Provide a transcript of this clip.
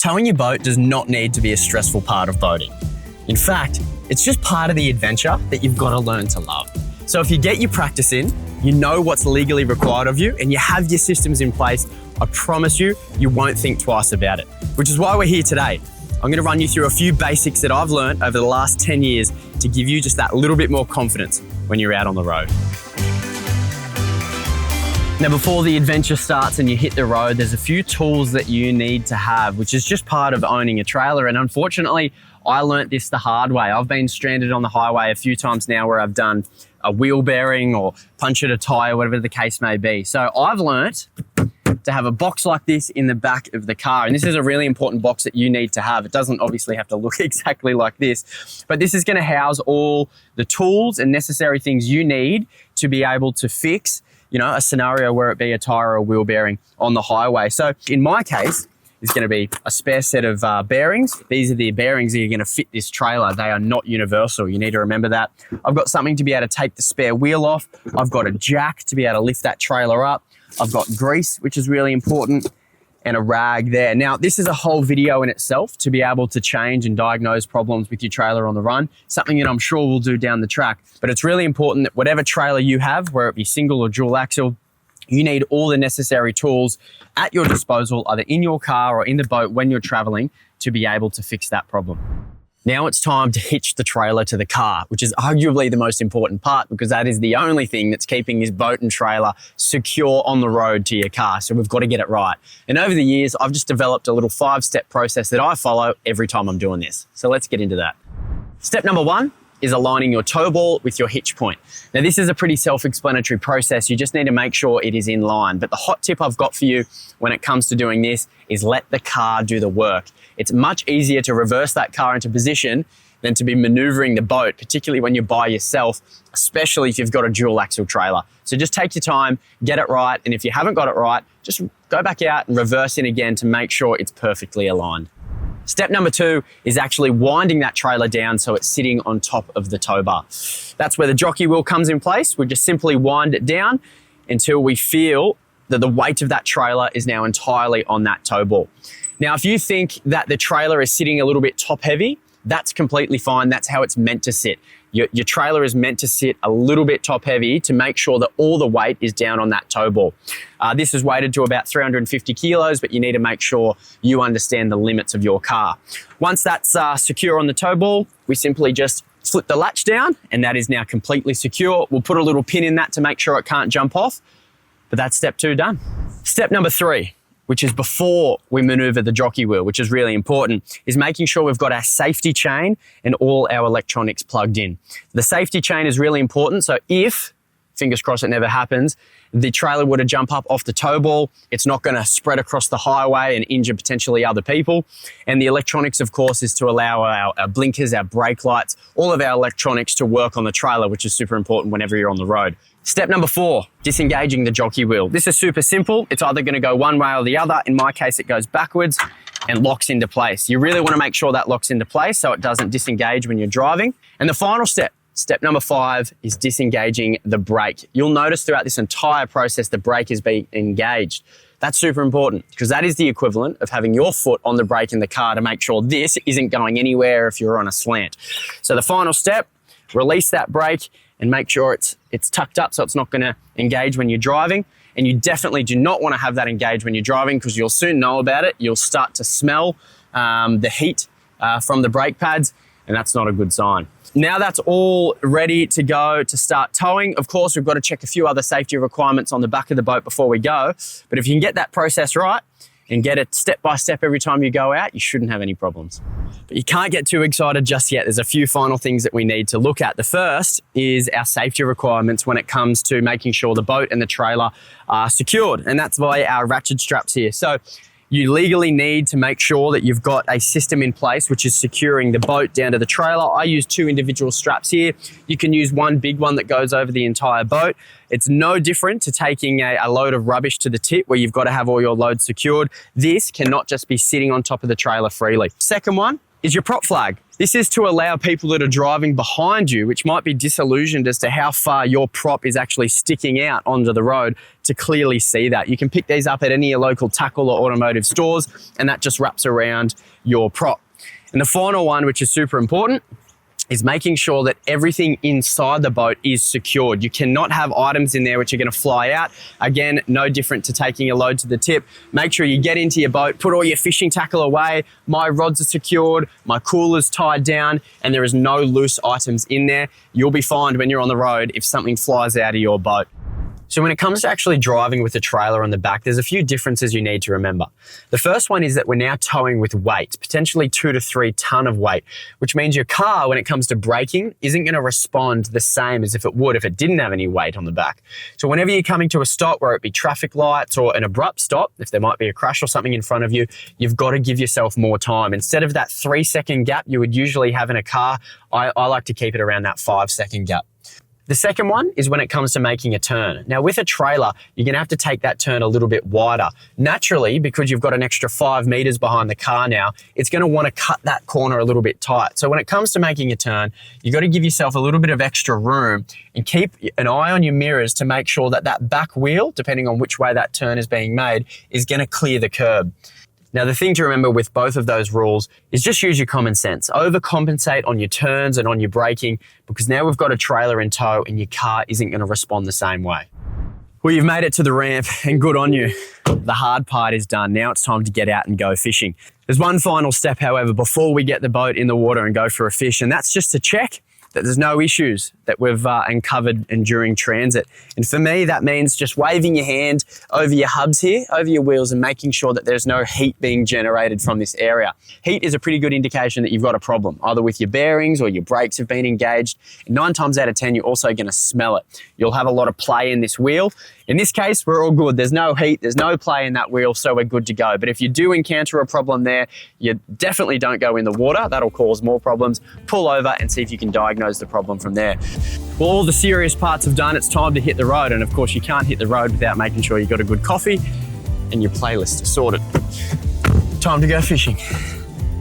Towing your boat does not need to be a stressful part of boating. In fact, it's just part of the adventure that you've got to learn to love. So if you get your practice in, you know what's legally required of you, and you have your systems in place, I promise you, you won't think twice about it. Which is why we're here today. I'm going to run you through a few basics that I've learned over the last 10 years to give you just that little bit more confidence when you're out on the road. Now, before the adventure starts and you hit the road, there's a few tools that you need to have, which is just part of owning a trailer. And unfortunately, I learnt this the hard way. I've been stranded on the highway a few times now where I've done a wheel bearing or punctured a tire, whatever the case may be. So I've learnt to have a box like this in the back of the car. And this is a really important box that you need to have. It doesn't obviously have to look exactly like this, but this is going to house all the tools and necessary things you need to be able to fix, you know, a scenario where it be a tire or a wheel bearing on the highway. So in my case, it's going to be a spare set of bearings. These are the bearings that are going to fit this trailer. They are not universal. You need to remember that. I've got something to be able to take the spare wheel off. I've got a jack to be able to lift that trailer up. I've got grease, which is really important, and a rag there. Now, this is a whole video in itself to be able to change and diagnose problems with your trailer on the run, something that I'm sure we'll do down the track. But it's really important that whatever trailer you have, whether it be single or dual axle, you need all the necessary tools at your disposal, either in your car or in the boat when you're traveling, to be able to fix that problem. Now it's time to hitch the trailer to the car, which is arguably the most important part because that is the only thing that's keeping this boat and trailer secure on the road to your car. So we've got to get it right. And over the years, I've just developed a little 5-step process that I follow every time I'm doing this. So let's get into that. Step number 1 is aligning your tow ball with your hitch point. Now, this is a pretty self-explanatory process. You just need to make sure it is in line. But the hot tip I've got for you when it comes to doing this is let the car do the work. It's much easier to reverse that car into position than to be maneuvering the boat, particularly when you're by yourself, especially if you've got a dual axle trailer. So just take your time, get it right. And if you haven't got it right, just go back out and reverse in again to make sure it's perfectly aligned. Step number 2 is actually winding that trailer down so it's sitting on top of the tow bar. That's where the jockey wheel comes in place. We just simply wind it down until we feel that the weight of that trailer is now entirely on that tow ball. Now, if you think that the trailer is sitting a little bit top heavy, that's completely fine. That's how it's meant to sit. Your trailer is meant to sit a little bit top heavy to make sure that all the weight is down on that tow ball. This is weighted to about 350 kilos, but you need to make sure you understand the limits of your car. Once that's secure on the tow ball, we simply just flip the latch down and that is now completely secure. We'll put a little pin in that to make sure it can't jump off, but that's step 2 done. Step number 3, which is before we maneuver the jockey wheel, which is really important, is making sure we've got our safety chain and all our electronics plugged in. The safety chain is really important. So if, fingers crossed it never happens, the trailer were to jump up off the tow ball, it's not going to spread across the highway and injure potentially other people. And the electronics, of course, is to allow our blinkers, our brake lights, all of our electronics to work on the trailer, which is super important whenever you're on the road. Step number 4, disengaging the jockey wheel. This is super simple. It's either going to go one way or the other. In my case, it goes backwards and locks into place. You really want to make sure that locks into place so it doesn't disengage when you're driving. And the final step, step number 5, is disengaging the brake. You'll notice throughout this entire process, the brake is being engaged. That's super important because that is the equivalent of having your foot on the brake in the car to make sure this isn't going anywhere if you're on a slant. So the final step, release that brake and make sure it's tucked up so it's not going to engage when you're driving. And you definitely do not want to have that engage when you're driving because you'll soon know about it. You'll start to smell the heat from the brake pads, and that's not a good sign. Now that's all ready to go to start towing. Of course, we've got to check a few other safety requirements on the back of the boat before we go. But if you can get that process right and get it step by step every time you go out, you shouldn't have any problems. But you can't get too excited just yet. There's a few final things that we need to look at. The first is our safety requirements when it comes to making sure the boat and the trailer are secured. And that's via our ratchet straps here. So you legally need to make sure that you've got a system in place which is securing the boat down to the trailer. I use 2 individual straps here. You can use one big one that goes over the entire boat. It's no different to taking a load of rubbish to the tip where you've got to have all your loads secured. This cannot just be sitting on top of the trailer freely. Second one, is your prop flag. This is to allow people that are driving behind you, which might be disillusioned as to how far your prop is actually sticking out onto the road, to clearly see that. You can pick these up at any of your local tackle or automotive stores, and that just wraps around your prop. And the final one, which is super important, is making sure that everything inside the boat is secured. You cannot have items in there which are going to fly out. Again, no different to taking a load to the tip. Make sure you get into your boat, put all your fishing tackle away, my rods are secured, my cooler's tied down, and there is no loose items in there. You'll be fined when you're on the road if something flies out of your boat. So when it comes to actually driving with a trailer on the back, there's a few differences you need to remember. The first one is that we're now towing with weight, potentially 2 to 3 ton of weight, which means your car, when it comes to braking, isn't going to respond the same as if it would if it didn't have any weight on the back. So whenever you're coming to a stop, where it be traffic lights or an abrupt stop, if there might be a crash or something in front of you, you've got to give yourself more time. Instead of that 3-second gap you would usually have in a car, I like to keep it around that 5-second gap. The second one is when it comes to making a turn. Now with a trailer, you're gonna have to take that turn a little bit wider. Naturally, because you've got an extra 5 meters behind the car now, it's gonna wanna cut that corner a little bit tight. So when it comes to making a turn, you gotta give yourself a little bit of extra room and keep an eye on your mirrors to make sure that that back wheel, depending on which way that turn is being made, is gonna clear the curb. Now, the thing to remember with both of those rules is just use your common sense. Overcompensate on your turns and on your braking, because now we've got a trailer in tow and your car isn't going to respond the same way. Well, you've made it to the ramp and good on you. The hard part is done. Now it's time to get out and go fishing. There's one final step, however, before we get the boat in the water and go for a fish, and that's just to check that there's no issues that we've uncovered and during transit. And for me, that means just waving your hand over your hubs here, over your wheels, and making sure that there's no heat being generated from this area. Heat is a pretty good indication that you've got a problem, either with your bearings or your brakes have been engaged. And 9 times out of 10, you're also gonna smell it. You'll have a lot of play in this wheel. In this case, we're all good. There's no heat, there's no play in that wheel, so we're good to go. But if you do encounter a problem there, you definitely don't go in the water. That'll cause more problems. Pull over and see if you can diagnose the problem from there. Well, all the serious parts have done. It's time to hit the road. And of course, you can't hit the road without making sure you've got a good coffee and your playlist sorted. Time to go fishing.